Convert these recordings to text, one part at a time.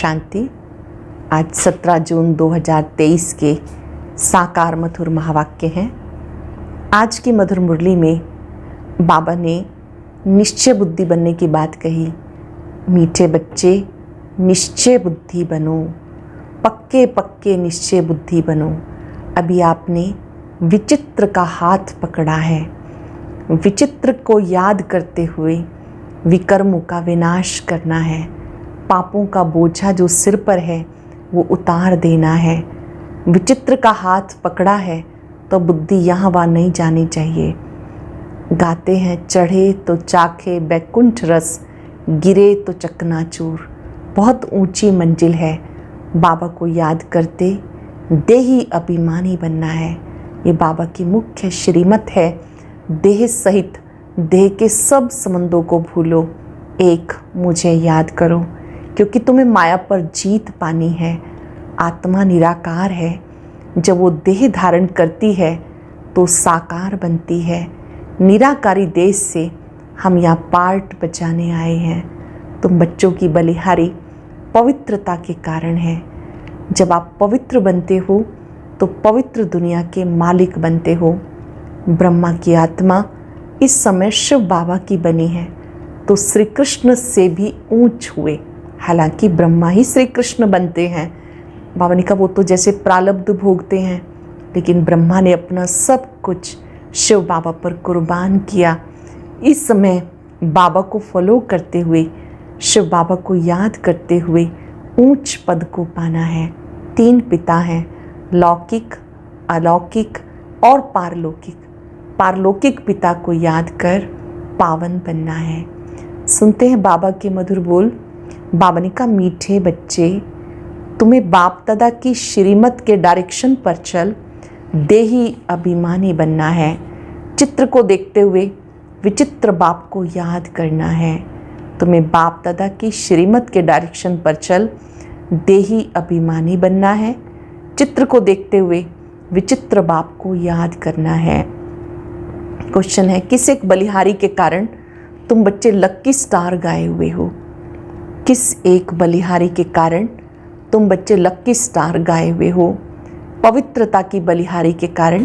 शांति। आज 17 जून 2023 के साकार मधुर महावाक्य हैं। आज की मधुर मुरली में बाबा ने निश्चय बुद्धि बनने की बात कही। मीठे बच्चे निश्चय बुद्धि बनो, पक्के पक्के निश्चय बुद्धि बनो। अभी आपने विचित्र का हाथ पकड़ा है। विचित्र को याद करते हुए विकर्मों का विनाश करना है। पापों का बोझा जो सिर पर है वो उतार देना है। विचित्र का हाथ पकड़ा है तो बुद्धि यहाँ वहाँ नहीं जानी चाहिए। गाते हैं चढ़े तो चाखे बैकुंठ रस, गिरे तो चकनाचूर। बहुत ऊंची मंजिल है। बाबा को याद करते देही अभिमानी बनना है। ये बाबा की मुख्य श्रीमत है। देह सहित देह के सब संबंधों को भूलो, एक मुझे याद करो, क्योंकि तुम्हें माया पर जीत पानी है। आत्मा निराकार है। जब वो देह धारण करती है तो साकार बनती है। निराकारी देश से हम यहाँ पार्ट बचाने आए हैं। तुम बच्चों की बलिहारी पवित्रता के कारण है। जब आप पवित्र बनते हो तो पवित्र दुनिया के मालिक बनते हो। ब्रह्मा की आत्मा इस समय शिव बाबा की बनी है तो श्री कृष्ण से भी ऊंच हुए। हालांकि ब्रह्मा ही श्री कृष्ण बनते हैं। बाबा ने कहा वो तो जैसे प्रारब्ध भोगते हैं, लेकिन ब्रह्मा ने अपना सब कुछ शिव बाबा पर कुर्बान किया। इस समय बाबा को फॉलो करते हुए, शिव बाबा को याद करते हुए ऊंच पद को पाना है। 3 पिता हैं, लौकिक, अलौकिक और पारलौकिक। पारलौकिक पिता को याद कर पावन बनना है। सुनते हैं बाबा के मधुर बोल। बाबा ने कहा मीठे बच्चे, तुम्हें बाप दादा की श्रीमत के डायरेक्शन पर चल देही अभिमानी बनना है। चित्र को देखते हुए विचित्र बाप को याद करना है। तुम्हें बाप दादा की श्रीमत के डायरेक्शन पर चल देही अभिमानी बनना है। चित्र को देखते हुए विचित्र बाप को याद करना है। क्वेश्चन है, किस एक बलिहारी के कारण तुम बच्चे लक्की स्टार गाए हुए हो? किस एक बलिहारी के कारण तुम बच्चे लक्की स्टार गाए हुए हो? पवित्रता की बलिहारी के कारण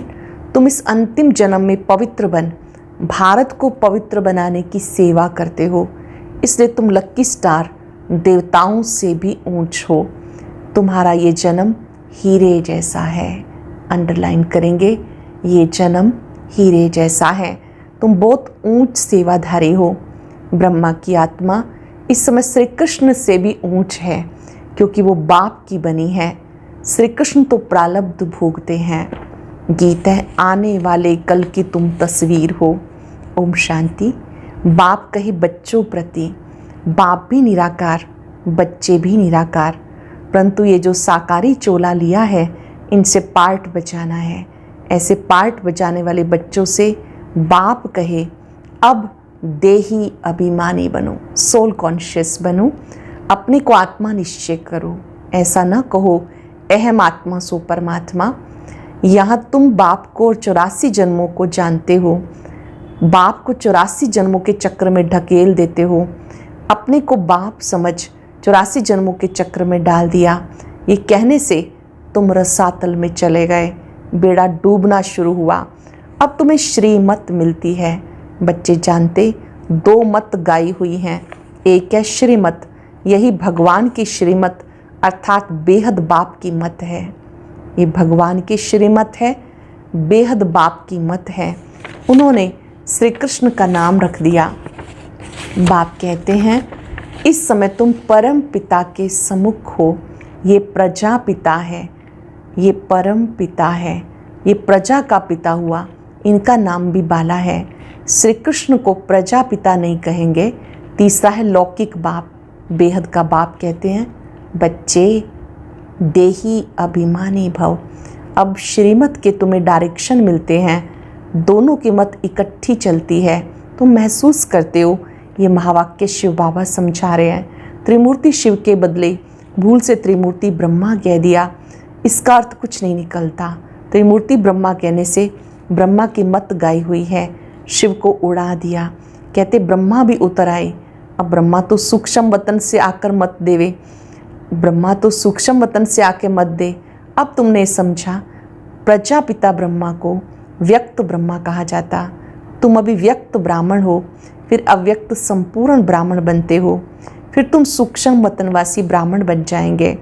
तुम इस अंतिम जन्म में पवित्र बन भारत को पवित्र बनाने की सेवा करते हो। इसलिए तुम लक्की स्टार देवताओं से भी ऊंच हो। तुम्हारा ये जन्म हीरे जैसा है। अंडरलाइन करेंगे, ये जन्म हीरे जैसा है। तुम बहुत ऊंच सेवाधारी हो। ब्रह्मा की आत्मा इस समय श्री कृष्ण से भी ऊंच है, क्योंकि वो बाप की बनी है। श्री कृष्ण तो प्रारब्ध भोगते हैं। गीत है, आने वाले कल की तुम तस्वीर हो। ओम शांति। बाप कहे बच्चों प्रति, बाप भी निराकार, बच्चे भी निराकार, परंतु ये जो साकारी चोला लिया है इनसे पार्ट बचाना है। ऐसे पार्ट बचाने वाले बच्चों से बाप कहे अब देही अभिमानी बनो, सोल कॉन्शियस बनो, अपने को आत्मा निश्चय करो। ऐसा न कहो अहम आत्मा सो परमात्मा। यहाँ तुम बाप को और 84 जन्मों को जानते हो। बाप को 84 जन्मों के चक्र में ढकेल देते हो। अपने को बाप समझ 84 जन्मों के चक्र में डाल दिया। ये कहने से तुम रसातल में चले गए। बेड़ा डूबना शुरू हुआ। अब तुम्हें श्रीमत मिलती है। बच्चे जानते 2 मत गाई हुई हैं। एक है श्रीमत, यही भगवान की श्रीमत अर्थात बेहद बाप की मत है। ये भगवान की श्रीमत है, बेहद बाप की मत है। उन्होंने श्री कृष्ण का नाम रख दिया। बाप कहते हैं इस समय तुम परम पिता के सम्मुख हो। ये प्रजा पिता है, ये परम पिता है, ये प्रजा का पिता हुआ। इनका नाम भी बाला है। श्री कृष्ण को प्रजा पिता नहीं कहेंगे। तीसरा है लौकिक बाप, बेहद का बाप कहते हैं। बच्चे देही अभिमानी भव। अब श्रीमत के तुम्हें डायरेक्शन मिलते हैं। दोनों की मत इकट्ठी चलती है। तुम महसूस करते हो ये महावाक्य शिव बाबा समझा रहे हैं। त्रिमूर्ति शिव के बदले भूल से त्रिमूर्ति ब्रह्मा कह दिया। इसका अर्थ कुछ नहीं निकलता। त्रिमूर्ति ब्रह्मा कहने से ब्रह्मा की मत गाई हुई है, शिव को उड़ा दिया। कहते ब्रह्मा भी उतर आए। अब ब्रह्मा तो सूक्ष्म वतन से आकर मत देवे। ब्रह्मा तो सूक्ष्म वतन से आके मत दे। अब तुमने समझा, प्रजापिता ब्रह्मा को व्यक्त ब्रह्मा कहा जाता। तुम अभी व्यक्त ब्राह्मण हो, फिर अव्यक्त संपूर्ण ब्राह्मण बनते हो, फिर तुम सूक्ष्म वतनवासी ब्राह्मण बन जाएंगे।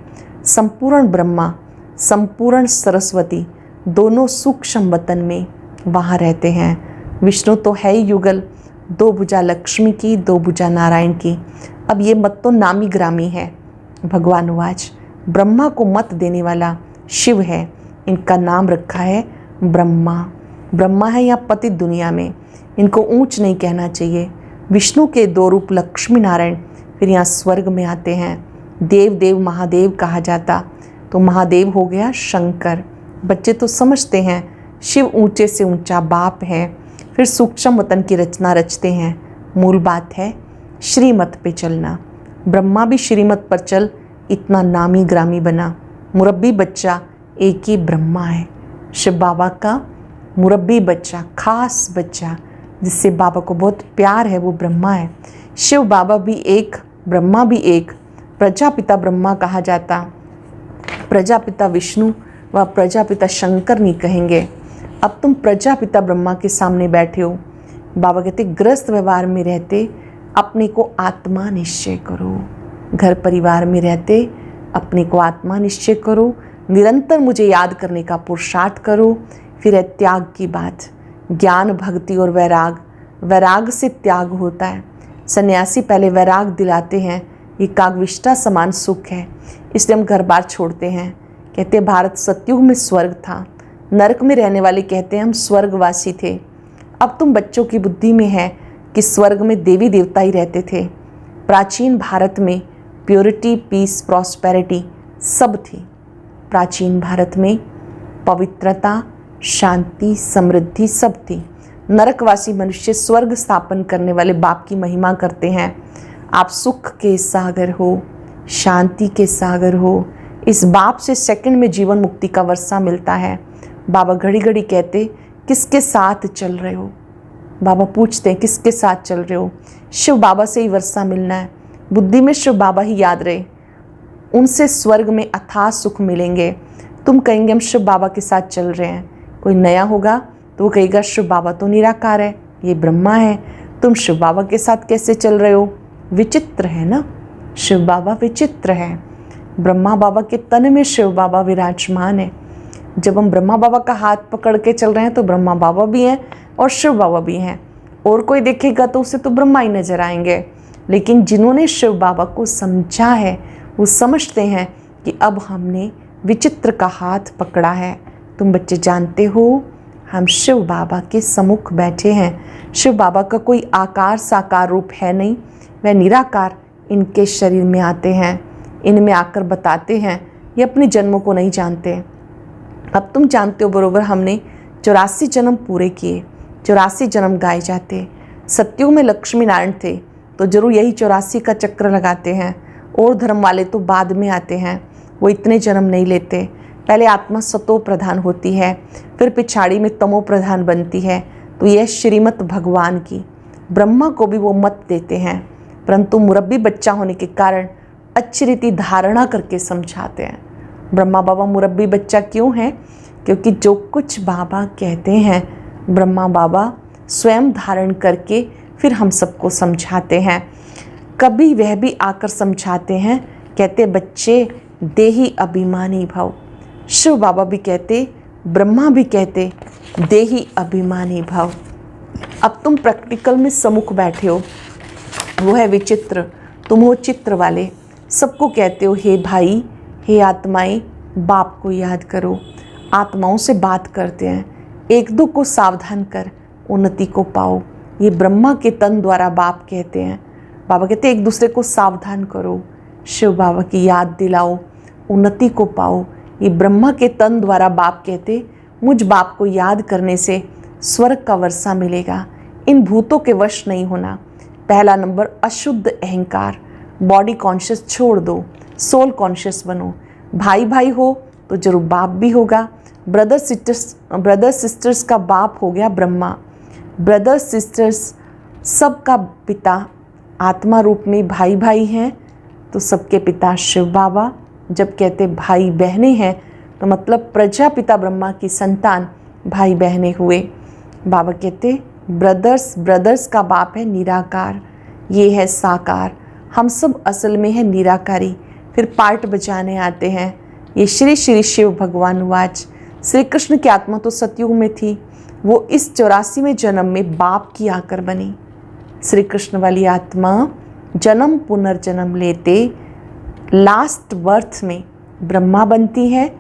संपूर्ण ब्रह्मा, संपूर्ण सरस्वती दोनों सूक्ष्म वतन में वहाँ रहते हैं। विष्णु तो है ही युगल, 2 भुजा लक्ष्मी की, 2 भुजा नारायण की। अब ये मत तो नामी ग्रामी है। भगवान उवाच, ब्रह्मा को मत देने वाला शिव है, इनका नाम रखा है ब्रह्मा। ब्रह्मा है यहाँ पतित दुनिया में, इनको ऊंच नहीं कहना चाहिए। विष्णु के 2 रूप लक्ष्मी नारायण फिर यहाँ स्वर्ग में आते हैं। देव देव महादेव कहा जाता, तो महादेव हो गया शंकर। बच्चे तो समझते हैं शिव ऊंचे से ऊंचा बाप है, फिर सूक्ष्म वतन की रचना रचते हैं। मूल बात है श्रीमत पे चलना। ब्रह्मा भी श्रीमत पर चल इतना नामी ग्रामी बना। मुरब्बी बच्चा एक ही ब्रह्मा है। शिव बाबा का मुरब्बी बच्चा, खास बच्चा जिससे बाबा को बहुत प्यार है, वो ब्रह्मा है। शिव बाबा भी एक, ब्रह्मा भी एक। प्रजापिता ब्रह्मा कहा जाता, प्रजापिता विष्णु व प्रजापिता शंकर नहीं कहेंगे। अब तुम प्रजापिता ब्रह्मा के सामने बैठे हो। बाबा कहते गृहस्थ व्यवहार में रहते अपने को आत्मा निश्चय करो। घर परिवार में रहते अपने को आत्मा निश्चय करो। निरंतर मुझे याद करने का पुरुषार्थ करो। फिर है त्याग की बात, ज्ञान भक्ति और वैराग। वैराग से त्याग होता है। सन्यासी पहले वैराग दिलाते हैं, ये कागविष्टा समान सुख है, इसलिए हम घर बार छोड़ते हैं। कहते भारत सतयुग में स्वर्ग था, नरक में रहने वाले कहते हैं हम स्वर्गवासी थे। अब तुम बच्चों की बुद्धि में है कि स्वर्ग में देवी देवता ही रहते थे। प्राचीन भारत में प्योरिटी, पीस, प्रॉस्पेरिटी सब थी। प्राचीन भारत में पवित्रता, शांति, समृद्धि सब थी। नरकवासी मनुष्य स्वर्ग स्थापन करने वाले बाप की महिमा करते हैं। आप सुख के सागर हो, शांति के सागर हो। इस बाप से सेकंड में जीवन मुक्ति का वर्षा मिलता है। बाबा घड़ी घड़ी कहते किसके साथ चल रहे हो। बाबा पूछते हैं किसके साथ चल रहे हो। शिव बाबा से ही वर्षा मिलना है। बुद्धि में शिव बाबा ही याद रहे, उनसे स्वर्ग में अथाह सुख मिलेंगे। तुम कहेंगे हम शिव बाबा के साथ चल रहे हैं। कोई नया होगा तो वो कहेगा शिव बाबा तो निराकार है, ये ब्रह्मा है, तुम शिव बाबा के साथ कैसे चल रहे हो। विचित्र है ना, शिव बाबा विचित्र है। ब्रह्मा बाबा के तन में शिव बाबा विराजमान है। जब हम ब्रह्मा बाबा का हाथ पकड़ के चल रहे हैं तो ब्रह्मा बाबा भी हैं और शिव बाबा भी हैं। और कोई देखेगा तो उसे तो ब्रह्मा ही नजर आएंगे। लेकिन जिन्होंने शिव बाबा को समझा है वो समझते हैं कि अब हमने विचित्र का हाथ पकड़ा है। तुम बच्चे जानते हो हम शिव बाबा के सम्मुख बैठे हैं। शिव बाबा का कोई आकार साकार रूप है नहीं, वह निराकार इनके शरीर में आते हैं, इनमें आकर बताते हैं। ये अपने जन्मों को नहीं जानते। अब तुम जानते हो बरोबर हमने 84 जन्म पूरे किए, 84 जन्म गाए जाते। सतयुग में लक्ष्मी नारायण थे तो जरूर यही 84 का चक्र लगाते हैं। और धर्म वाले तो बाद में आते हैं, वो इतने जन्म नहीं लेते। पहले आत्मा सतो प्रधान होती है, फिर पिछाड़ी में तमो प्रधान बनती है। तो यह श्रीमत भगवान की। ब्रह्मा को भी वो मत देते हैं, परंतु मुरब्बी बच्चा होने के कारण अच्छी रीति धारणा करके समझाते हैं। ब्रह्मा बाबा मुरब्बी बच्चा क्यों है? क्योंकि जो कुछ बाबा कहते हैं ब्रह्मा बाबा स्वयं धारण करके फिर हम सबको समझाते हैं। कभी वह भी आकर समझाते हैं, कहते बच्चे देही अभिमानी भव। शिव बाबा भी कहते, ब्रह्मा भी कहते देही अभिमानी भव। अब तुम प्रैक्टिकल में सम्मुख बैठे हो, वो है विचित्र, तुम हो चित्र वाले। सबको कहते हो हे भाई, हे आत्माएं, बाप को याद करो। आत्माओं से बात करते हैं, एक दो को सावधान कर उन्नति को पाओ। ये ब्रह्मा के तन द्वारा बाप कहते हैं। बाबा कहते एक दूसरे को सावधान करो, शिव बाबा की याद दिलाओ, उन्नति को पाओ। ये ब्रह्मा के तन द्वारा बाप कहते, मुझ बाप को याद करने से स्वर्ग का वर्षा मिलेगा। इन भूतों के वश नहीं होना। पहला नंबर अशुद्ध अहंकार, बॉडी कॉन्शियस छोड़ दो, सोल कॉन्शियस बनो। भाई भाई हो तो जरूर बाप भी होगा। ब्रदर सिस्टर्स का बाप हो गया ब्रह्मा। ब्रदर सिस्टर्स सबका पिता आत्मा रूप में भाई भाई हैं, तो सबके पिता शिव बाबा। जब कहते भाई बहनें हैं तो मतलब प्रजापिता ब्रह्मा की संतान भाई बहनें हुए। बाबा कहते ब्रदर्स का बाप है निराकार, ये है साकार, हम सब असल में है निराकारी। फिर पार्ट बजाने आते हैं। ये श्री श्री शिव भगवान वाच। श्री कृष्ण की आत्मा तो सतयुग में थी, वो इस 84वें जन्म में बाप की आकर बनी। श्री कृष्ण वाली आत्मा जन्म पुनर्जन्म लेते लास्ट बर्थ में ब्रह्मा बनती है,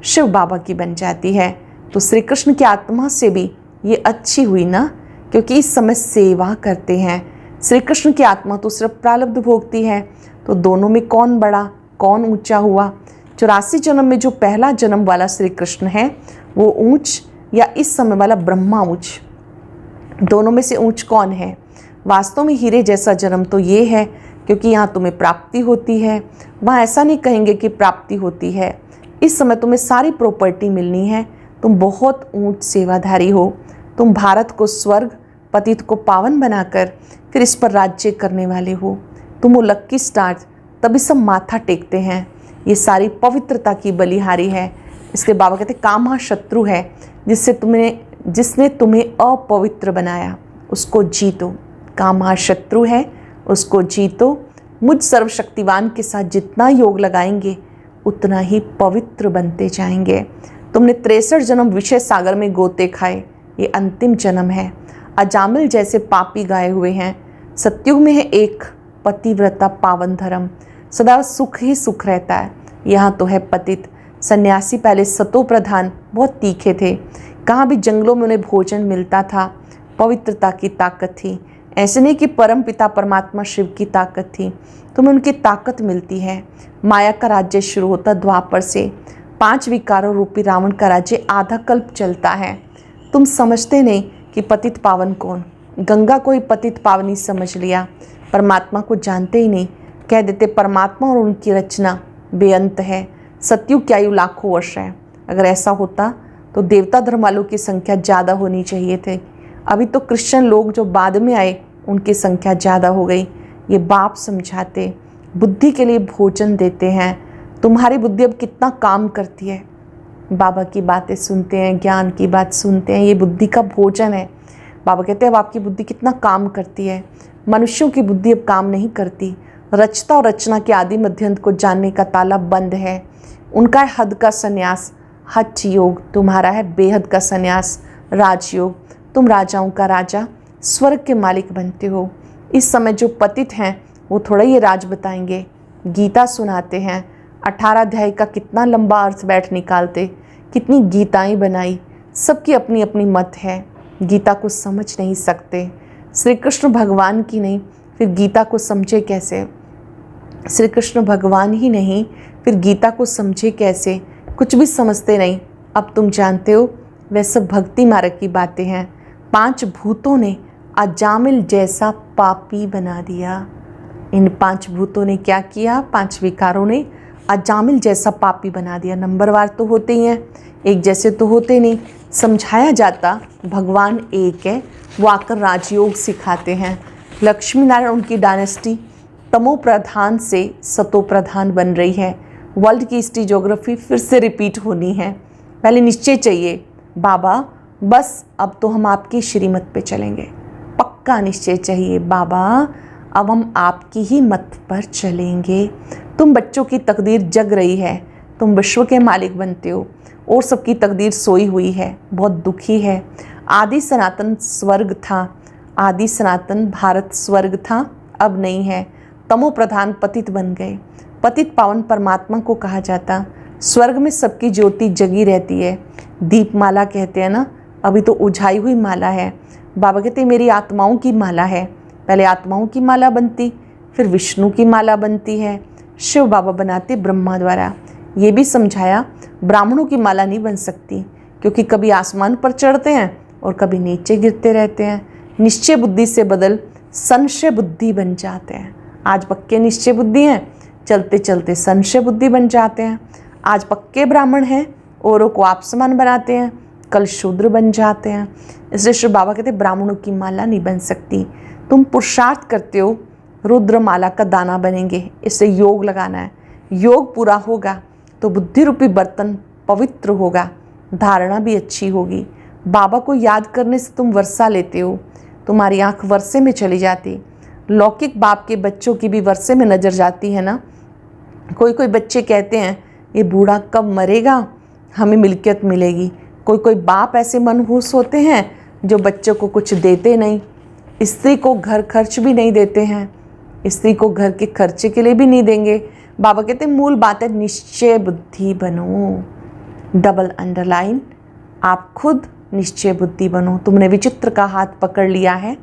शिव बाबा की बन जाती है। तो श्री कृष्ण की आत्मा से भी ये अच्छी हुई ना, क्योंकि इस समय सेवा करते हैं। श्री कृष्ण की आत्मा तो सिर्फ प्रारब्ध भोगती है, तो दोनों में कौन बड़ा कौन ऊंचा हुआ? 84 जन्म में जो पहला जन्म वाला श्री कृष्ण है वो ऊंच, या इस समय वाला ब्रह्मा ऊंच? दोनों में से ऊंच कौन है? वास्तव में हीरे जैसा जन्म तो ये है, क्योंकि यहाँ तुम्हें प्राप्ति होती है। वहाँ ऐसा नहीं कहेंगे कि प्राप्ति होती है। इस समय तुम्हें सारी प्रॉपर्टी मिलनी है, तुम बहुत ऊंच सेवाधारी हो। तुम भारत को स्वर्ग, पतित को पावन बनाकर फिर इस पर राज्य करने वाले हो। तुम वो लक्की स्टार, तभी सब माथा टेकते हैं। ये सारी पवित्रता की बलिहारी है। इसके बाबा कहते कामा शत्रु है, जिसने तुम्हें अपवित्र बनाया, उसको जीतो। कामा शत्रु है, उसको जीतो। मुझ सर्वशक्तिवान के साथ जितना योग लगाएंगे उतना ही पवित्र बनते जाएंगे। तुमने 63 जन्म विषय सागर में गोते खाए, ये अंतिम जन्म है। अजामिल जैसे पापी गाए हुए हैं। सतयुग में है एक पतिव्रता पावन धर्म, सदा सुख ही सुख रहता है। यहाँ तो है पतित। सन्यासी पहले सतो प्रधान बहुत तीखे थे, कहाँ भी जंगलों में उन्हें भोजन मिलता था। पवित्रता की ताकत थी। ऐसे नहीं कि परम पिता परमात्मा शिव की ताकत थी, तुम्हें उनकी ताकत मिलती है। माया का राज्य शुरू होता द्वापर से। 5 विकारों रूपी रावण का राज्य आधा कल्प चलता है। तुम समझते नहीं कि पतित पावन कौन। गंगा को ही पतित पावनी समझ लिया, परमात्मा को जानते ही नहीं। कह देते परमात्मा और उनकी रचना बेअंत है। सतयुग की आयु लाखों वर्ष है। अगर ऐसा होता तो देवता धर्म वालों की संख्या ज़्यादा होनी चाहिए थे। अभी तो क्रिश्चियन लोग जो बाद में आए उनकी संख्या ज़्यादा हो गई। ये बाप समझाते, बुद्धि के लिए भोजन देते हैं। तुम्हारी बुद्धि अब कितना काम करती है। बाबा की बातें सुनते हैं, ज्ञान की बात सुनते हैं, ये बुद्धि का भोजन है। बाबा कहते हैं अब आपकी बुद्धि कितना काम करती है। मनुष्यों की बुद्धि अब काम नहीं करती। रचता और रचना के आदि मध्यंत को जानने का ताला बंद है। उनका है हद का संन्यास, हठ योग। तुम्हारा है बेहद का संन्यास, राजयोग। तुम राजाओं का राजा, स्वर्ग के मालिक बनते हो। इस समय जो पतित हैं वो थोड़ा ये राज बताएंगे, गीता सुनाते हैं। 18 अध्याय का कितना लंबा अर्थ बैठ निकालते, कितनी गीताएं बनाई। सबकी अपनी अपनी मत है, गीता को समझ नहीं सकते। श्री कृष्ण भगवान की नहीं, फिर गीता को समझे कैसे? श्री कृष्ण भगवान ही नहीं, फिर गीता को समझे कैसे? कुछ भी समझते नहीं। अब तुम जानते हो वह सब भक्ति मार्ग की बातें हैं। 5 भूतों ने अजामिल जैसा पापी बना दिया। इन 5 भूतों ने क्या किया? 5 विकारों ने अजामिल जैसा पापी बना दिया। नंबरवार तो होते ही हैं, एक जैसे तो होते नहीं। समझाया जाता भगवान एक है, वो आकर राजयोग सिखाते हैं। लक्ष्मी नारायण उनकी डायनेस्टी तमो प्रधान से सतो प्रधान बन रही है। वर्ल्ड की हिस्ट्री ज्योग्राफी फिर से रिपीट होनी है। पहले निश्चय चाहिए बाबा, बस अब तो हम आपकी श्रीमत पे चलेंगे। पक्का निश्चय चाहिए बाबा, अब हम आपकी ही मत पर चलेंगे। तुम बच्चों की तकदीर जग रही है, तुम विश्व के मालिक बनते हो और सबकी तकदीर सोई हुई है, बहुत दुखी है। आदि सनातन स्वर्ग था, आदि सनातन भारत स्वर्ग था, अब नहीं है। तमो प्रधान पतित बन गए। पतित पावन परमात्मा को कहा जाता। स्वर्ग में सबकी ज्योति जगी रहती है। दीपमाला कहते हैं ना, अभी तो उझाई हुई माला है। बाबा कहते मेरी आत्माओं की माला है। पहले आत्माओं की माला बनती, फिर विष्णु की माला बनती है। शिव बाबा बनाते ब्रह्मा द्वारा। ये भी समझाया ब्राह्मणों की माला नहीं बन सकती, क्योंकि कभी आसमान पर चढ़ते हैं और कभी नीचे गिरते रहते हैं। निश्चय बुद्धि से बदल संशय बुद्धि बन जाते हैं। आज पक्के निश्चय बुद्धि हैं, चलते चलते संशय बुद्धि बन जाते हैं। आज पक्के ब्राह्मण हैं, औरों को आप समान बनाते हैं, कल शूद्र बन जाते हैं। इसलिए श्री बाबा कहते ब्राह्मणों की माला नहीं बन सकती। तुम पुरुषार्थ करते हो रुद्रमाला का दाना बनेंगे। इससे योग लगाना है। योग पूरा होगा तो बुद्धि रूपी बर्तन पवित्र होगा, धारणा भी अच्छी होगी। बाबा को याद करने से तुम वर्षा लेते हो, तुम्हारी आंख वर्षे में चली जाती। लौकिक बाप के बच्चों की भी वर्षे में नज़र जाती है ना। कोई कोई बच्चे कहते हैं ये बूढ़ा कब मरेगा, हमें मिल्कियत मिलेगी। कोई कोई बाप ऐसे मनहूस होते हैं जो बच्चों को कुछ देते नहीं, स्त्री को घर खर्च भी नहीं देते हैं, स्त्री को घर के खर्चे के लिए भी नहीं देंगे। बाबा कहते हैं मूल बात है निश्चय बुद्धि बनो। डबल अंडरलाइन, आप खुद निश्चय बुद्धि बनो। तुमने विचित्र का हाथ पकड़ लिया है।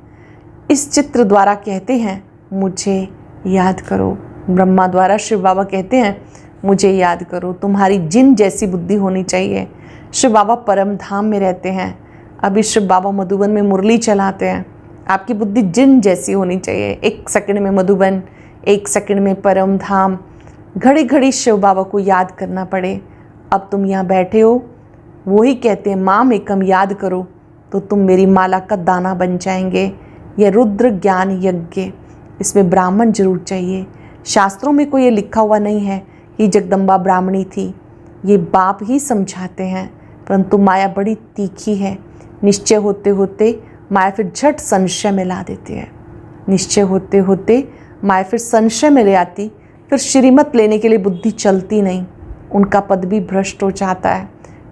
इस चित्र द्वारा कहते हैं मुझे याद करो। ब्रह्मा द्वारा शिव बाबा कहते हैं मुझे याद करो। तुम्हारी जिन जैसी बुद्धि होनी चाहिए। शिव बाबा परम धाम में रहते हैं। अभी शिव बाबा मधुबन में मुरली चलाते हैं। आपकी बुद्धि जिन जैसी होनी चाहिए। 1 सेकंड में मधुबन, 1 सेकंड में परम धाम। घड़ी घड़ी शिव बाबा को याद करना पड़े। अब तुम यहाँ बैठे हो, वही कहते हैं माम एकम याद करो तो तुम मेरी माला का दाना बन जाएंगे। यह रुद्र ज्ञान यज्ञ, इसमें ब्राह्मण जरूर चाहिए। शास्त्रों में कोई ये लिखा हुआ नहीं है कि जगदम्बा ब्राह्मणी थी, ये बाप ही समझाते हैं। परंतु माया बड़ी तीखी है। निश्चय होते होते माया फिर झट संशय में ला देती है। निश्चय होते होते माया फिर संशय में ले आती। फिर श्रीमत लेने के लिए बुद्धि चलती नहीं। उनका पद भी भ्रष्ट हो जाता है।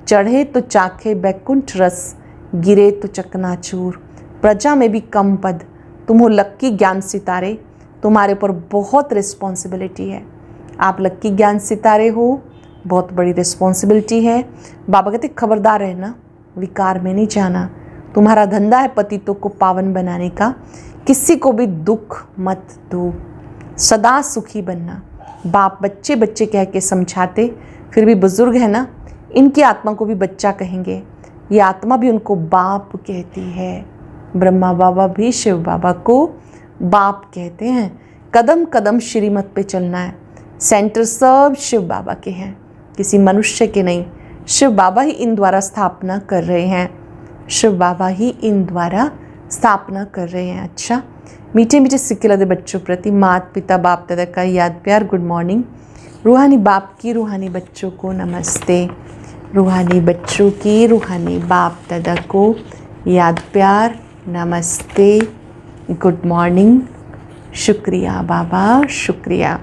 चढ़े तो चाखे बैकुंठ रस, गिरे तो चकनाचूर। प्रजा में भी कम पद। तुम हो लक्की ज्ञान सितारे, तुम्हारे ऊपर बहुत रिस्पॉन्सिबिलिटी है। आप लक्की ज्ञान सितारे हो, बहुत बड़ी रिस्पॉन्सिबिलिटी है। बाबा कहते खबरदार रहना, विकार में नहीं जाना। तुम्हारा धंधा है पतितों को पावन बनाने का। किसी को भी दुख मत दो, सदा सुखी बनना। बाप बच्चे बच्चे कह के समझाते, फिर भी बुजुर्ग है ना, इनकी आत्मा को भी बच्चा कहेंगे। ये आत्मा भी उनको बाप कहती है। ब्रह्मा बाबा भी शिव बाबा को बाप कहते हैं। कदम कदम श्रीमत पे चलना है। सेंटर सब शिव बाबा के हैं, किसी मनुष्य के नहीं। शिव बाबा ही इन द्वारा स्थापना कर रहे हैं। शिव बाबा ही इन द्वारा स्थापना कर रहे हैं। अच्छा, मीठे मीठे सिक्के लदे बच्चों प्रति माता पिता बाप दादा का याद प्यार गुड मॉर्निंग। रूहानी बाप की रूहानी बच्चों को नमस्ते। रूहानी बच्चों की रूहानी बाप दादा को याद प्यार नमस्ते, गुड मॉर्निंग। शुक्रिया बाबा, शुक्रिया।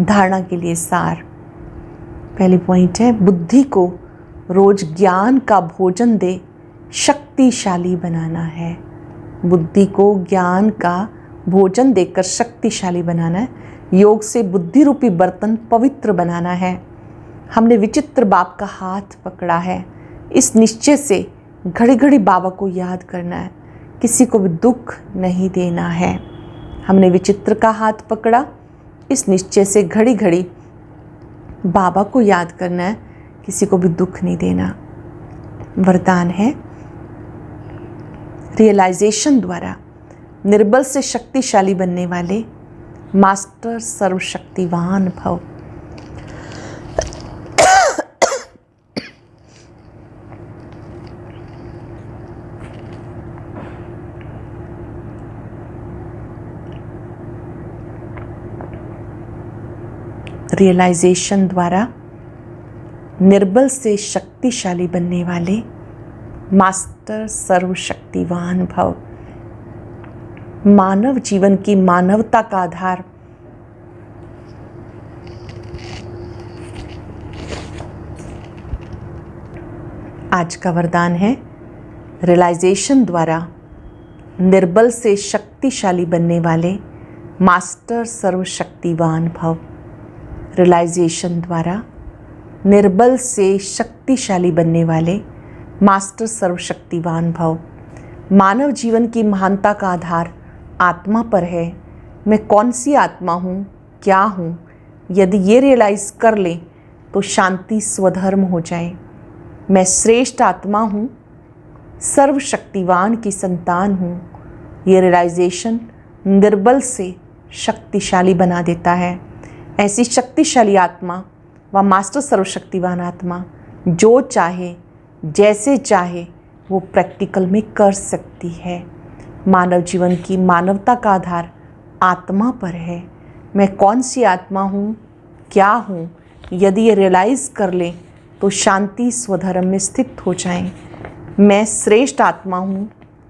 धारणा के लिए सार। पहली पॉइंट है बुद्धि को रोज ज्ञान का भोजन दे, शक्तिशाली बनाना है। बुद्धि को ज्ञान का भोजन देकर शक्तिशाली बनाना है। योग से बुद्धि रूपी बर्तन पवित्र बनाना है। हमने विचित्र बाप का हाथ पकड़ा है। इस निश्चय से घड़ी घड़ी बाबा को याद करना है, किसी को भी दुख नहीं देना है। हमने विचित्र का हाथ पकड़ा, इस निश्चय से घड़ी घड़ी बाबा को याद करना है, किसी को भी दुख नहीं देना। वरदान है रियलाइजेशन द्वारा निर्बल से शक्तिशाली बनने वाले मास्टर सर्वशक्तिवान भव। रियलाइजेशन द्वारा निर्बल से शक्तिशाली बनने वाले मास्टर सर्वशक्तिवान भव। मानव जीवन की मानवता का आधार आज का वरदान है रियलाइजेशन द्वारा निर्बल से शक्तिशाली बनने वाले मास्टर सर्वशक्तिवान भव। रियलाइजेशन द्वारा निर्बल से शक्तिशाली बनने वाले मास्टर सर्वशक्तिवान भव। मानव जीवन की महानता का आधार आत्मा पर है। मैं कौन सी आत्मा हूँ, क्या हूँ, यदि ये रियलाइज़ कर ले तो शांति स्वधर्म हो जाए। मैं श्रेष्ठ आत्मा हूँ, सर्वशक्तिवान की संतान हूँ। ये रियलाइजेशन निर्बल से शक्तिशाली बना देता है। ऐसी शक्तिशाली आत्मा व मास्टर सर्वशक्तिवान आत्मा जो चाहे जैसे चाहे वो प्रैक्टिकल में कर सकती है। मानव जीवन की मानवता का आधार आत्मा पर है। मैं कौन सी आत्मा हूँ, क्या हूँ, यदि ये रियलाइज़ कर लें तो शांति स्वधर्म में स्थित हो जाएं। मैं श्रेष्ठ आत्मा हूँ,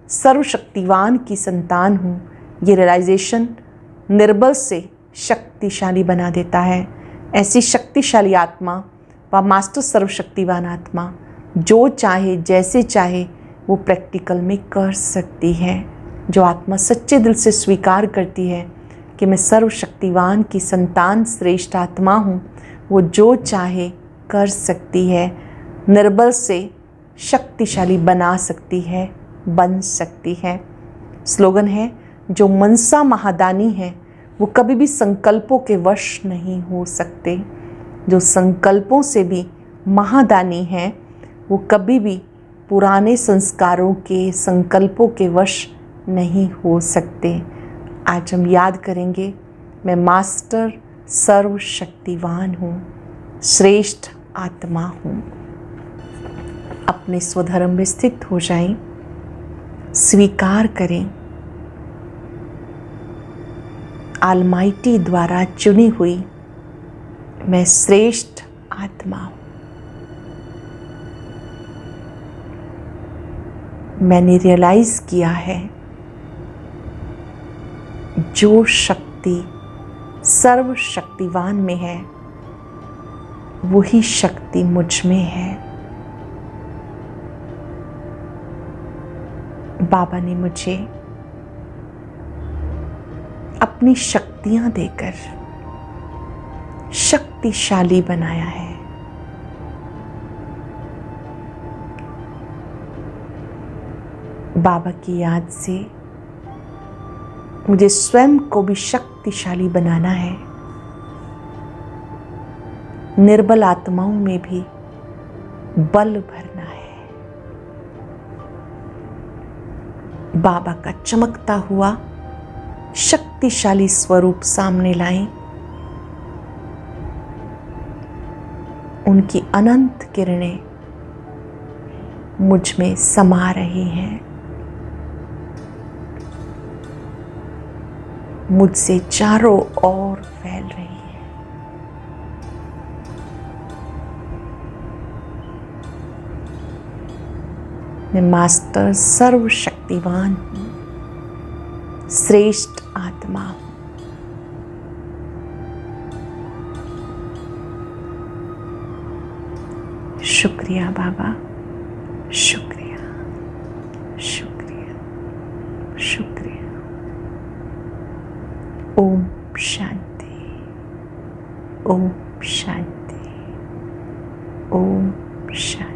सर्वशक्तिवान की संतान हूँ। ये रियलाइजेशन निर्बल से शक्तिशाली बना देता है। ऐसी शक्तिशाली आत्मा व मास्टर सर्वशक्तिवान आत्मा जो चाहे जैसे चाहे वो प्रैक्टिकल में कर सकती है। जो आत्मा सच्चे दिल से स्वीकार करती है कि मैं सर्वशक्तिवान की संतान श्रेष्ठ आत्मा हूँ, वो जो चाहे कर सकती है, निर्बल से शक्तिशाली बना सकती है, बन सकती है। स्लोगन है, जो मनसा महादानी है वो कभी भी संकल्पों के वश नहीं हो सकते। जो संकल्पों से भी महादानी है वो कभी भी पुराने संस्कारों के संकल्पों के वश नहीं हो सकते। आज हम याद करेंगे, मैं मास्टर सर्वशक्तिवान हूँ, श्रेष्ठ आत्मा हूँ। अपने स्वधर्म में स्थित हो जाएं, स्वीकार करें, ऑलमाइटी द्वारा चुनी हुई मैं श्रेष्ठ आत्मा हूँ। मैंने रियलाइज किया है जो शक्ति सर्वशक्तिवान में है वही शक्ति मुझ में है। बाबा ने मुझे अपनी शक्तियां देकर शक्तिशाली बनाया है। बाबा की याद से मुझे स्वयं को भी शक्तिशाली बनाना है। निर्बल आत्माओं में भी बल भरना है। बाबा का चमकता हुआ शक्तिशाली स्वरूप सामने लाएं। उनकी अनंत किरणें मुझ में समा रही हैं, मुझसे चारों ओर फैल रही है। मैं मास्टर सर्वशक्तिवान हूँ, श्रेष्ठ आत्मा हूँ। शुक्रिया बाबा, शुक्रिया, शुक्रिया, शुक्रिया। ओम शांति, ओम शांति, ओम शांति।